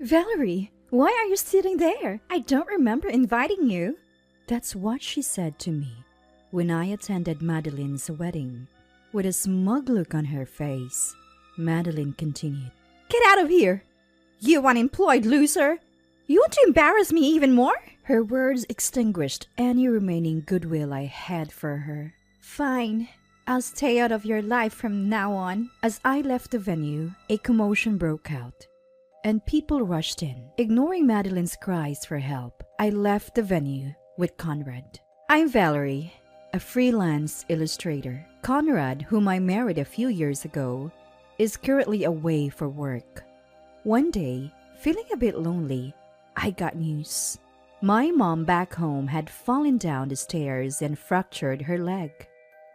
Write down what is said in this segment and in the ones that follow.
Valerie, why are you sitting there? I don't remember inviting you. That's what she said to me when I attended Madeline's wedding. With a smug look on her face, Madeline continued, Get out of here! You unemployed loser! You want to embarrass me even more? Her words extinguished any remaining goodwill I had for her. Fine. I'll stay out of your life from now on. As I left the venue, a commotion broke out, and people rushed in. Ignoring Madeline's cries for help, I left the venue with Conrad. I'm Valerie, a freelance illustrator. Conrad, whom I married a few years ago, is currently away for work. One day, feeling a bit lonely, I got news. My mom back home had fallen down the stairs and fractured her leg.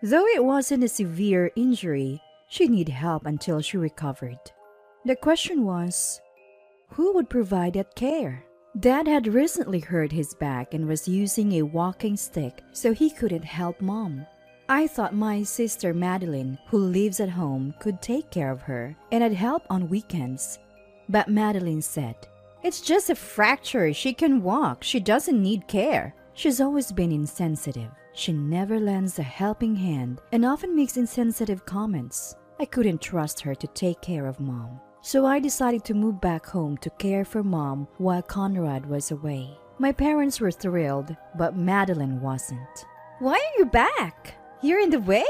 Though it wasn't a severe injury, she needed help until she recovered. The question was, who would provide that care? Dad had recently hurt his back and was using a walking stick, so he couldn't help Mom. I thought my sister Madeline, who lives at home, could take care of her, and I'd help on weekends. But Madeline said, It's just a fracture. She can walk. She doesn't need care. She's always been insensitive. She never lends a helping hand and often makes insensitive comments. I couldn't trust her to take care of Mom. So I decided to move back home to care for Mom while Conrad was away. My parents were thrilled, but Madeline wasn't. Why are you back? You're in the way?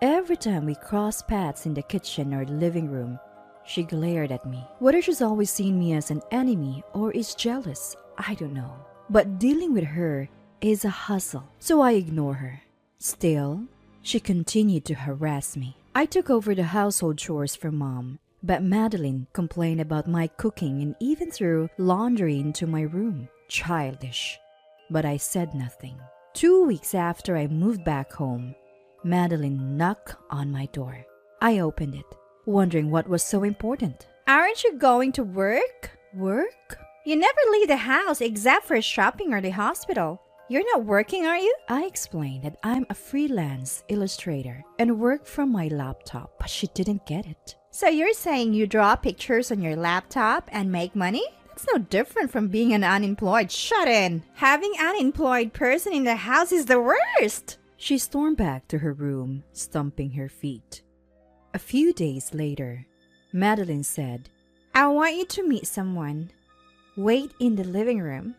Every time we crossed paths in the kitchen or living room, she glared at me. Whether she's always seen me as an enemy or is jealous, I don't know. But dealing with her is a hustle, so I ignore her. Still, she continued to harass me. I took over the household chores for Mom, but Madeline complained about my cooking and even threw laundry into my room. Childish. But I said nothing. 2 weeks after I moved back home, Madeline knocked on my door. I opened it, wondering what was so important. Aren't you going to work? Work? You never leave the house except for shopping or the hospital. You're not working, are you? I explained that I'm a freelance illustrator and work from my laptop, but she didn't get it. So you're saying you draw pictures on your laptop and make money? That's no different from being an unemployed shut-in. Having an unemployed person in the house is the worst. She stormed back to her room, stomping her feet. A few days later, Madeline said, I want you to meet someone. Wait in the living room.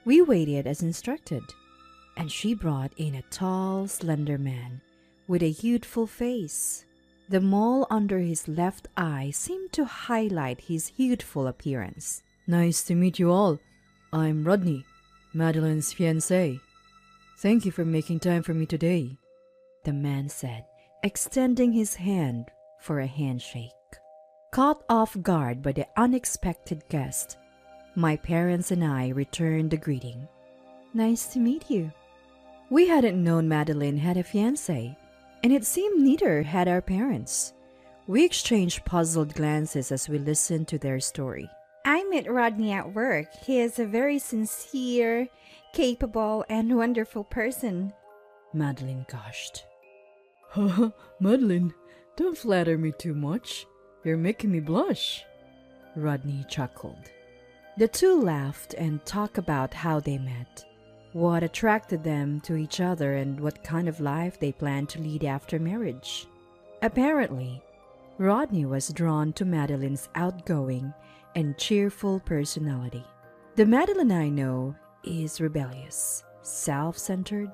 We waited as instructed, and she brought in a tall, slender man with a youthful face. The mole under his left eye seemed to highlight his youthful appearance. Nice to meet you all. I'm Rodney, Madeline's fiancé. Thank you for making time for me today, the man said, extending his hand for a handshake. Caught off guard by the unexpected guest, my parents and I returned the greeting. Nice to meet you. We hadn't known Madeline had a fiancé, and it seemed neither had our parents. We exchanged puzzled glances as we listened to their story. I met Rodney at work. He is a very sincere, capable, and wonderful person. Madeline gushed. Haha, Madeline, don't flatter me too much. You're making me blush. Rodney chuckled. The two laughed and talked about how they met, what attracted them to each other, and what kind of life they planned to lead after marriage. Apparently, Rodney was drawn to Madeline's outgoing and cheerful personality. The Madeline I know is rebellious, self-centered,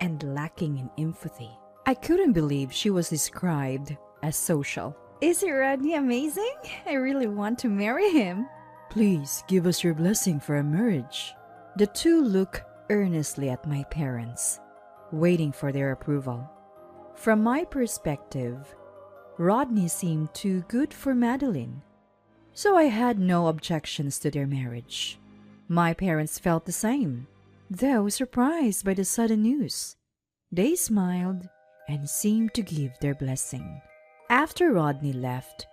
and lacking in empathy. I couldn't believe she was described as social. Isn't Rodney amazing? I really want to marry him. Please give us your blessing for our marriage. The two looked earnestly at my parents, waiting for their approval. From my perspective, Rodney seemed too good for Madeline, so I had no objections to their marriage. My parents felt the same, though surprised by the sudden news. They smiled and seemed to give their blessing. After Rodney left,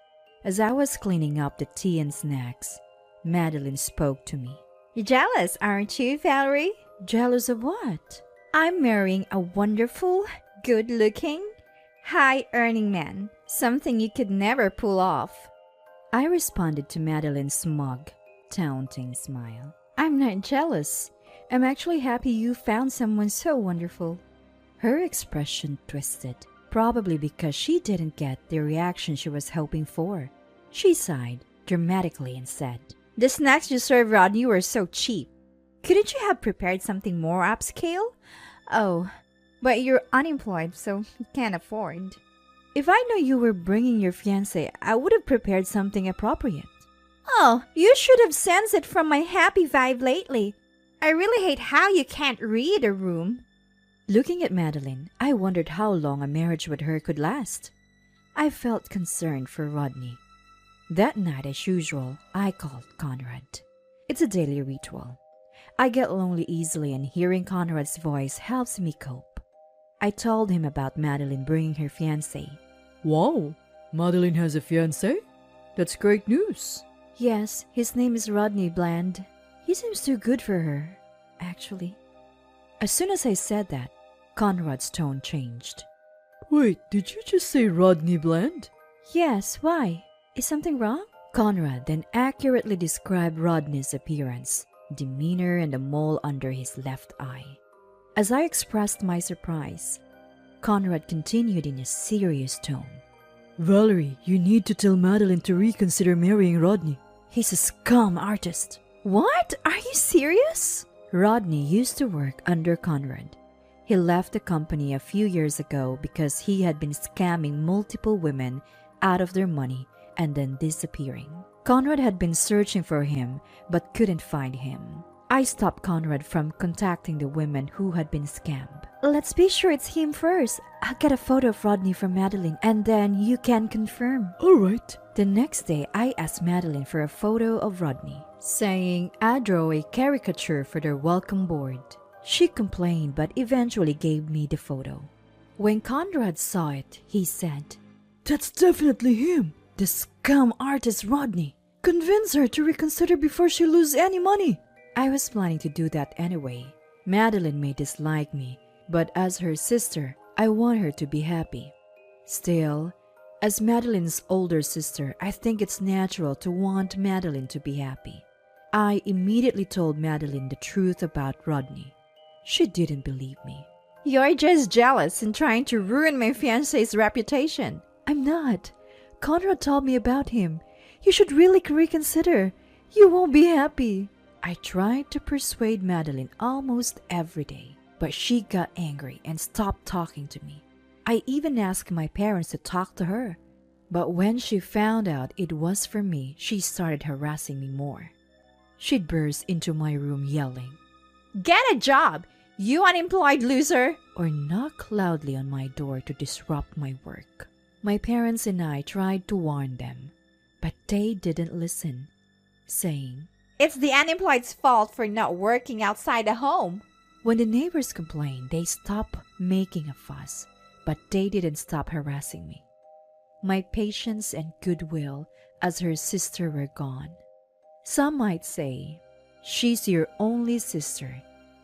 as I was cleaning up the tea and snacks, Madeline spoke to me. You're jealous, aren't you, Valerie? Jealous of what? I'm marrying a wonderful, good-looking, high-earning man. Something you could never pull off. I responded to Madeline's smug, taunting smile. I'm not jealous. I'm actually happy you found someone so wonderful. Her expression twisted, probably because she didn't get the reaction she was hoping for. She sighed dramatically and said, "The snacks you served Rodney were so cheap. Couldn't you have prepared something more upscale?" "Oh, but you're unemployed, so you can't afford." "If I knew you were bringing your fiancé, I would have prepared something appropriate." "Oh, you should have sensed it from my happy vibe lately. I really hate how you can't read a room." Looking at Madeline, I wondered how long a marriage with her could last. I felt concerned for Rodney. That night, as usual, I called Conrad. It's a daily ritual. I get lonely easily, and hearing Conrad's voice helps me cope. I told him about Madeline bringing her fiancé. Wow, Madeline has a fiancé? That's great news. Yes, his name is Rodney Bland. He seems too good for her, actually. As soon as I said that, Conrad's tone changed. Wait, did you just say Rodney Bland? Yes, why? Is something wrong? Conrad then accurately described Rodney's appearance, demeanor, and the mole under his left eye. As I expressed my surprise, Conrad continued in a serious tone. Valerie, you need to tell Madeline to reconsider marrying Rodney. He's a scum artist. What? Are you serious? Rodney used to work under Conrad. He left the company a few years ago because he had been scamming multiple women out of their money and then disappearing. Conrad had been searching for him but couldn't find him. I stopped Conrad from contacting the women who had been scammed. Let's be sure it's him first. I'll get a photo of Rodney from Madeline and then you can confirm. All right. The next day, I asked Madeline for a photo of Rodney, saying I'd draw a caricature for their welcome board. She complained but eventually gave me the photo. When Conrad saw it, he said, That's definitely him, the scam artist Rodney. Convince her to reconsider before she loses any money. I was planning to do that anyway. Madeline may dislike me, but as her sister, I want her to be happy. Still, as Madeline's older sister, I think it's natural to want Madeline to be happy. I immediately told Madeline the truth about Rodney. She didn't believe me. You're just jealous and trying to ruin my fiancé's reputation. I'm not. Conrad told me about him. You should really reconsider. You won't be happy. I tried to persuade Madeline almost every day, but she got angry and stopped talking to me. I even asked my parents to talk to her. But when she found out it was for me, she started harassing me more. She'd burst into my room yelling, "Get a job, you unemployed loser!" or knock loudly on my door to disrupt my work. My parents and I tried to warn them, but they didn't listen, saying, "It's the unemployed's fault for not working outside the home." When the neighbors complained, they stopped making a fuss, but they didn't stop harassing me. My patience and goodwill as her sister were gone. Some might say, "She's your only sister.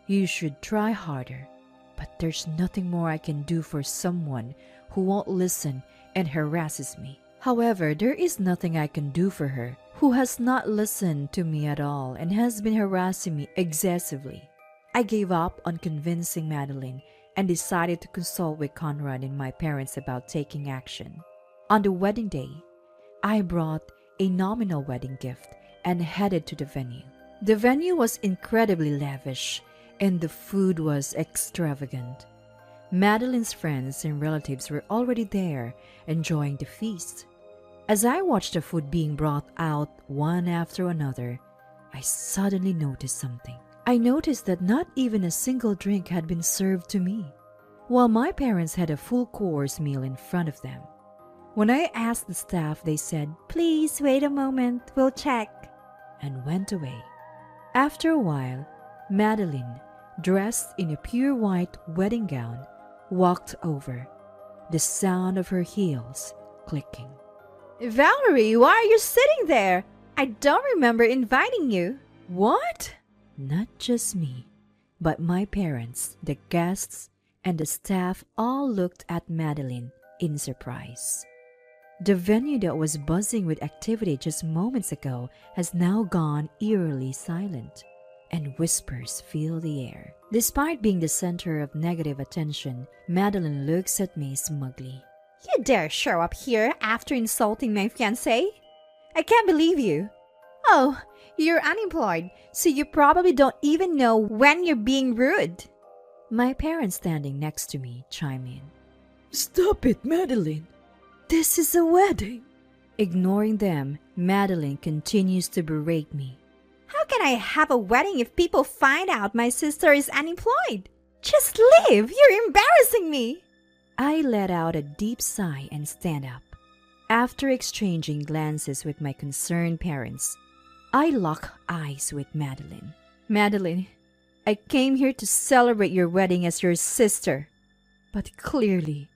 You should try harder." But there's nothing more I can do for someone who won't listen and harasses me. However, there is nothing I can do for her who has not listened to me at all and has been harassing me excessively. I gave up on convincing Madeline and decided to consult with Conrad and my parents about taking action. On the wedding day, I brought a nominal wedding gift and headed to the venue. The venue was incredibly lavish and the food was extravagant. Madeline's friends and relatives were already there enjoying the feast. As I watched the food being brought out one after another, I suddenly noticed something. I noticed that not even a single drink had been served to me, while my parents had a full course meal in front of them. When I asked the staff, they said, "Please wait a moment, we'll check," and went away. After a while, Madeline, dressed in a pure white wedding gown, walked over, the sound of her heels clicking. "Valerie, why are you sitting there? I don't remember inviting you." "What?" Not just me, but my parents, the guests, and the staff all looked at Madeline in surprise. The venue that was buzzing with activity just moments ago has now gone eerily silent, and whispers fill the air. Despite being the center of negative attention, Madeline looks at me smugly. You dare show up here after insulting my fiancé? I can't believe you. Oh, you're unemployed, so you probably don't even know when you're being rude. My parents standing next to me chime in. Stop it, Madeline. This is a wedding. Ignoring them, Madeline continues to berate me. How can I have a wedding if people find out my sister is unemployed? Just leave! You're embarrassing me! I let out a deep sigh and stand up. After exchanging glances with my concerned parents, I lock eyes with Madeline. Madeline, I came here to celebrate your wedding as your sister. But clearly,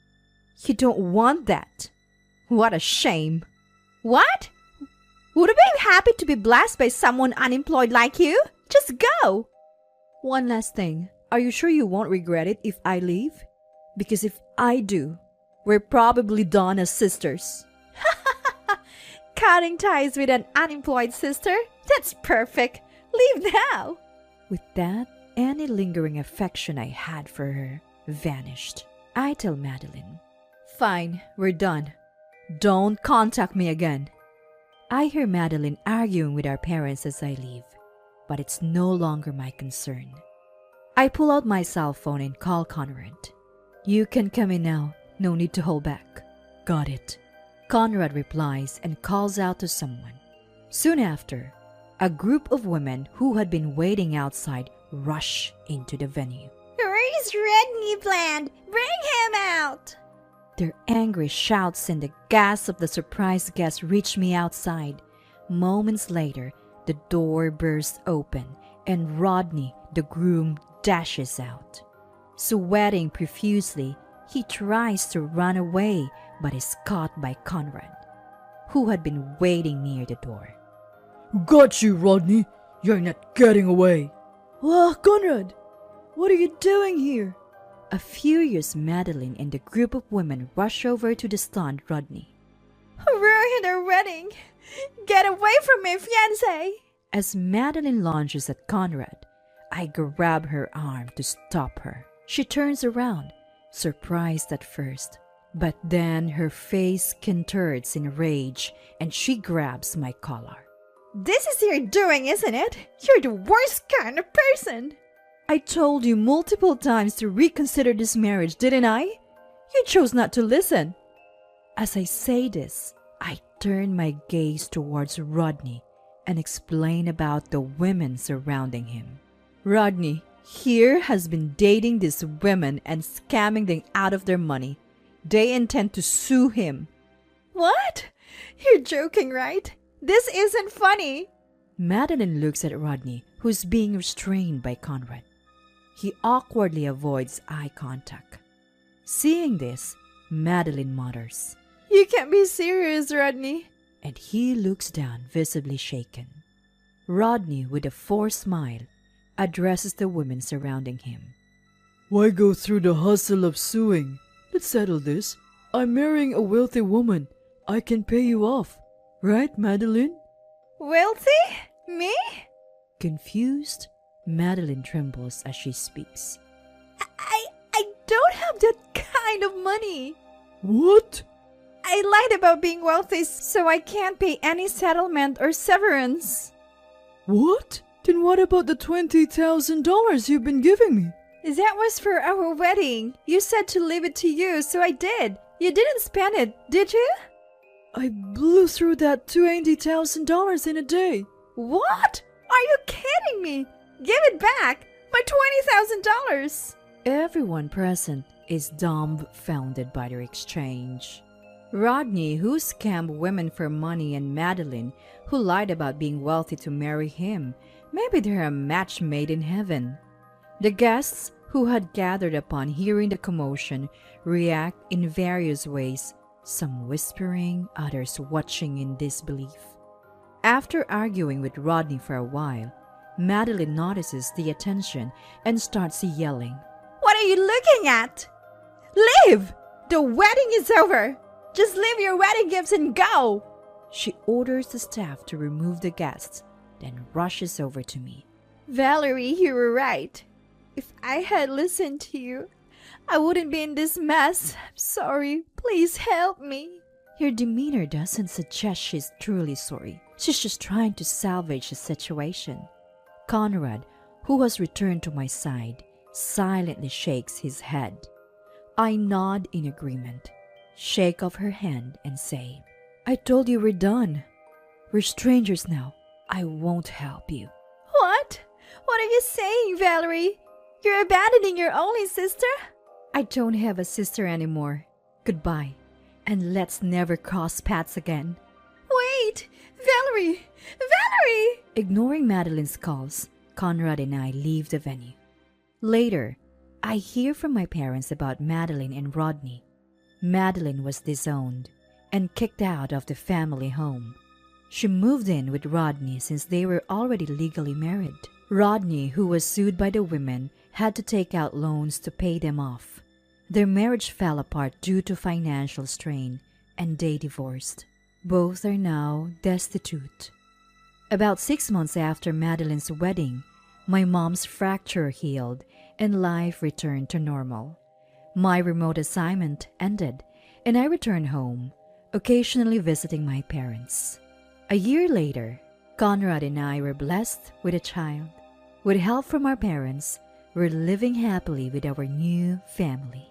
you don't want that. What a shame. What? Would I be happy to be blessed by someone unemployed like you? Just go! One last thing. Are you sure you won't regret it if I leave? Because if I do, we're probably done as sisters. Cutting ties with an unemployed sister? That's perfect. Leave now. With that, any lingering affection I had for her vanished. I tell Madeline, fine, we're done. Don't contact me again. I hear Madeline arguing with our parents as I leave, but it's no longer my concern. I pull out my cell phone and call Conrad. You can come in now. No need to hold back. Got it. Conrad replies and calls out to someone. Soon after, a group of women who had been waiting outside rush into the venue. Where is Rodney Bland? Bring him out! Their angry shouts and the gasps of the surprised guests reach me outside. Moments later, the door bursts open and Rodney, the groom, dashes out. Sweating profusely, he tries to run away but is caught by Conrad, who had been waiting near the door. Got you, Rodney. You're not getting away. Whoa, Conrad, what are you doing here? A furious Madeline and a group of women rush over to the stunned Rodney. Ruined our wedding! Get away from me, fiancé! As Madeline launches at Conrad, I grab her arm to stop her. She turns around, surprised at first, but then her face contorts in rage and she grabs my collar. This is your doing, isn't it? You're the worst kind of person! I told you multiple times to reconsider this marriage, didn't I? You chose not to listen. As I say this, I turn my gaze towards Rodney and explain about the women surrounding him. Rodney here has been dating these women and scamming them out of their money. They intend to sue him. What? You're joking, right? This isn't funny. Madeline looks at Rodney, who's being restrained by Conrad. He awkwardly avoids eye contact. Seeing this, Madeline mutters, You can't be serious, Rodney. And he looks down, visibly shaken. Rodney, with a forced smile, addresses the women surrounding him. Why go through the hustle of suing? Let's settle this. I'm marrying a wealthy woman. I can pay you off. Right, Madeline? Wealthy? Me? Confused, Madeline trembles as she speaks. I don't have that kind of money. What? I lied about being wealthy so I can't pay any settlement or severance. What? Then what about the $20,000 you've been giving me? That was for our wedding. You said to leave it to you, so I did. You didn't spend it, did you? I blew through that $20,000 in a day. What? Are you kidding me? Give it back! My $20,000! Everyone present is dumbfounded by their exchange. Rodney, who scammed women for money, and Madeline, who lied about being wealthy to marry him. Maybe they're a match made in heaven. The guests, who had gathered upon hearing the commotion, react in various ways, some whispering, others watching in disbelief. After arguing with Rodney for a while, Madeline notices the attention and starts yelling. What are you looking at? Leave! The wedding is over! Just leave your wedding gifts and go! She orders the staff to remove the guests, then rushes over to me. Valerie, you were right. If I had listened to you, I wouldn't be in this mess. I'm sorry. Please help me. Her demeanor doesn't suggest she's truly sorry. She's just trying to salvage the situation. Conrad, who has returned to my side, silently shakes his head. I nod in agreement, shake off her hand, and say, I told you we're done. We're strangers now. I won't help you. What? What are you saying, Valerie? You're abandoning your only sister? I don't have a sister anymore. Goodbye, and let's never cross paths again. Wait! Valerie! Valerie! Ignoring Madeline's calls, Conrad and I leave the venue. Later, I hear from my parents about Madeline and Rodney. Madeline was disowned and kicked out of the family home. She moved in with Rodney since they were already legally married. Rodney, who was sued by the women, had to take out loans to pay them off. Their marriage fell apart due to financial strain, and they divorced. Both are now destitute. About 6 months after Madeline's wedding, my mom's fracture healed and life returned to normal. My remote assignment ended, and I returned home, occasionally visiting my parents. A year later, Conrad and I were blessed with a child. With help from our parents, we're living happily with our new family.